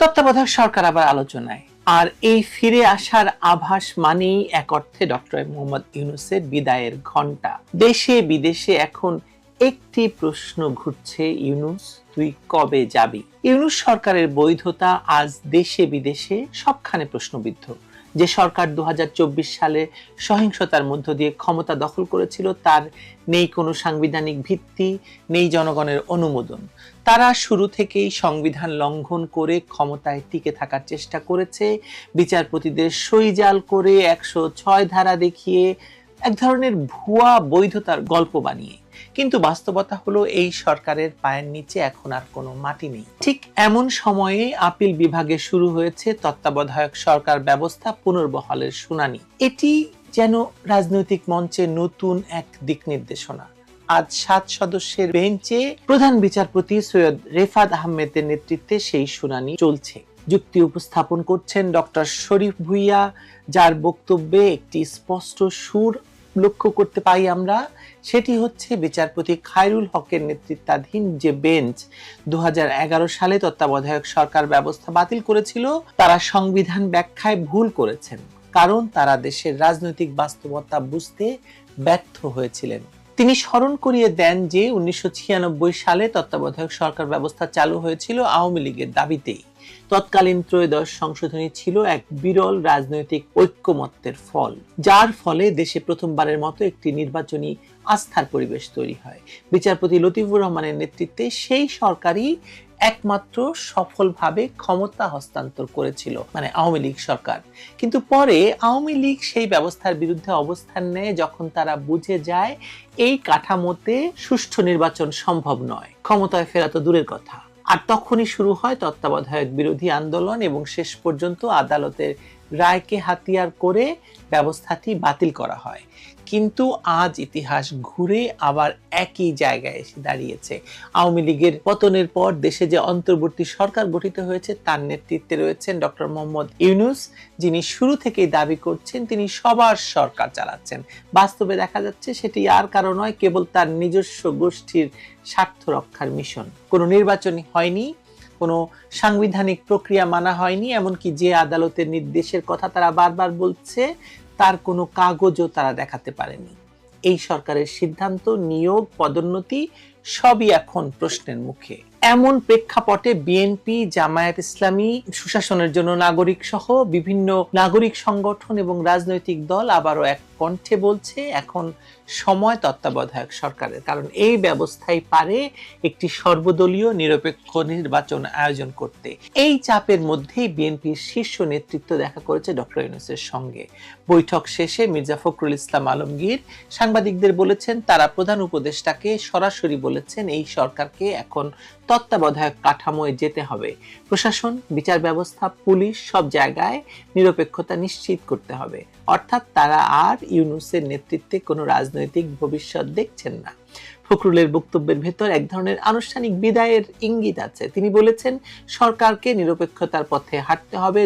তত্ত্বাবধায়ক সরকার আবার আলোচনায়, আর এই ফিরে আসার আভাস মানেই এক অর্থে ডক্টর মোহাম্মদ ইউনূসের বিদায়ের ঘণ্টা। দেশে বিদেশে এখন একটি প্রশ্ন ঘুরছে, ইউনূস তুই কবে যাবি? ইউনূস সরকারের বৈধতা আজ দেশে বিদেশে সবখানে প্রশ্নবিদ্ধ। যে সরকার 2024 সালে সহিংসতার মধ্য দিয়ে ক্ষমতা দখল করেছিল, তার নেই কোনো সাংবিধানিক ভিত্তি, নেই জনগণের অনুমোদন। তারা শুরু থেকেই সংবিধান লঙ্ঘন করে ক্ষমতায় টিকে থাকার চেষ্টা করেছে, বিচারপতিদের সইজাল করে 106 ধারা দেখিয়ে এক ধরনের ভুয়া বৈধতার গল্প বানিয়ে। কিন্তু বাস্তবতা হলো এই সরকারের পায়ের নিচে এখন আর কোনো মাটি নেই। ঠিক এমন সময়ে আপিল বিভাগে শুরু হয়েছে তত্ত্বাবধায়ক সরকার ব্যবস্থা পুনর্বহালের শুনানি। এটি যেন রাজনৈতিক মঞ্চে নতুন এক দিক নির্দেশনা। আজ 7 সদস্যের বেঞ্চে প্রধান বিচারপতি সৈয়দ রেফাত আহমেদের নেতৃত্বে সেই শুনানি চলছে। যুক্তি উপস্থাপন করছেন ডক্টর শরীফ ভুইয়া, যার বক্তব্যে একটি স্পষ্ট সুর লক্ষ্য করতে পাই আমরা। সেটি হচ্ছে, বিচারপতি খায়রুল হকের নেতৃত্বাধীন যে বেঞ্চ 2011 সালে তত্ত্বাবধায়ক সরকার ব্যবস্থা বাতিল করেছিল, তারা সংবিধান ব্যাখ্যায় ভুল করেছেন, কারণ তারা দেশের রাজনৈতিক বাস্তবতা বুঝতে ব্যর্থ হয়েছিলেন। তিনি স্মরণ করিয়ে দেন যে 1996 সালে তত্ত্বাবধায়ক সরকার ব্যবস্থা চালু হয়েছিল আওয়ামী লীগের দাবিতেই। তৎকালীন ত্রয়োদশ সংশোধনী ছিল এক বিরল রাজনৈতিক ঐক্যমত্যের ফল, যার ফলে দেশে প্রথমবারের মতো একটি নির্বাচনী আস্থার পরিবেশ তৈরি হয়। বিচারপতি লতিফুর রহমানের নেতৃত্বে সেই সরকারই একমাত্র সফলভাবে ক্ষমতা হস্তান্তর করেছিল, মানে আওয়ামী লীগ সরকার। কিন্তু পরে আওয়ামী লীগ সেই ব্যবস্থার বিরুদ্ধে অবস্থান নেয় যখন তারা বুঝে যায় এই কাঠামোতে সুষ্ঠু নির্বাচন সম্ভব নয়, ক্ষমতায় ফেরা তো দূরের কথা। আর তখনই শুরু হয় তত্ত্বাবধায়ক বিরোধী আন্দোলন এবং শেষ পর্যন্ত আদালতের রায়কে হাতিয়ার করে ব্যবস্থাটি বাতিল করা হয়। কিন্তু আজ ইতিহাস ঘুরে আবার একই জায়গায় এসে দাঁড়িয়েছে। আওয়ামী লীগের পতনের পর দেশে যে অন্তর্বর্তী সরকার গঠিত হয়েছে, তার নেতৃত্বে রয়েছেন ডক্টর মোহাম্মদ ইউনূস, যিনি শুরু থেকেই দাবি করছেন তিনি সবার সরকার চালাচ্ছেন। বাস্তবে দেখা যাচ্ছে সেটি আর কারো নয়, কেবল তার নিজস্ব গোষ্ঠীর স্বার্থ রক্ষার মিশন। কোনো নির্বাচনই হয়নি, কোনো সাংবিধানিক প্রক্রিয়া মানা হয়নি, এমনকি যে আদালতের নির্দেশের কথা তারা বারবার বলছে তার কোনো কাগজও তারা দেখাতে পারেনি। এই সরকারের সিদ্ধান্ত, নিয়োগ, পদোন্নতি সবই এখন প্রশ্নের মুখে। এমন প্রেক্ষাপটে বিএনপি, জামায়াত ইসলামী, সুশাসনের জন্য নাগরিক সহ বিভিন্ন নাগরিক সংগঠন এবং রাজনৈতিক দল আবারও এক কণ্ঠে বলছে এখন সময় তত্ত্বাবধায়ক সরকারের, কারণ এই ব্যবস্থাই পারে একটি সর্বদলীয় নিরপেক্ষ নির্বাচন আয়োজন করতে। এই চাপের মধ্যেই বিএনপির শীর্ষ নেতৃত্ব দেখা করেছে ডক্টর ইউনূসের সঙ্গে। বৈঠক শেষে মির্জা ফখরুল ইসলাম আলমগীর সাংবাদিকদের বলেছেন, তারা প্রধান উপদেষ্টাকে সরাসরি বলেছেন এই সরকারকে এখন তত্ত্বাবধায়ক কাঠামোয় যেতে হবে। প্রশাসন, বিচার ব্যবস্থা, পুলিশ সব জায়গায় নিরপেক্ষতা নিশ্চিত করতে হবে। অর্থাৎ তারা আর ইউনূসের নেতৃত্বে কোনো রাজনৈতিক ভবিষ্যৎ দেখছেন না। ফখরুলের বক্তব্যের ভেতর এক ধরনের আনুষ্ঠানিক বিদায়ের ইঙ্গিত আছে। তিনি বলেছেন সরকারকে নিরপেক্ষতার পথে হাঁটতে হবে।